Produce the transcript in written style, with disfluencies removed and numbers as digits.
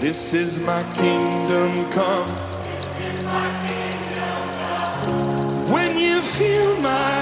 This is my kingdom come. When you feel my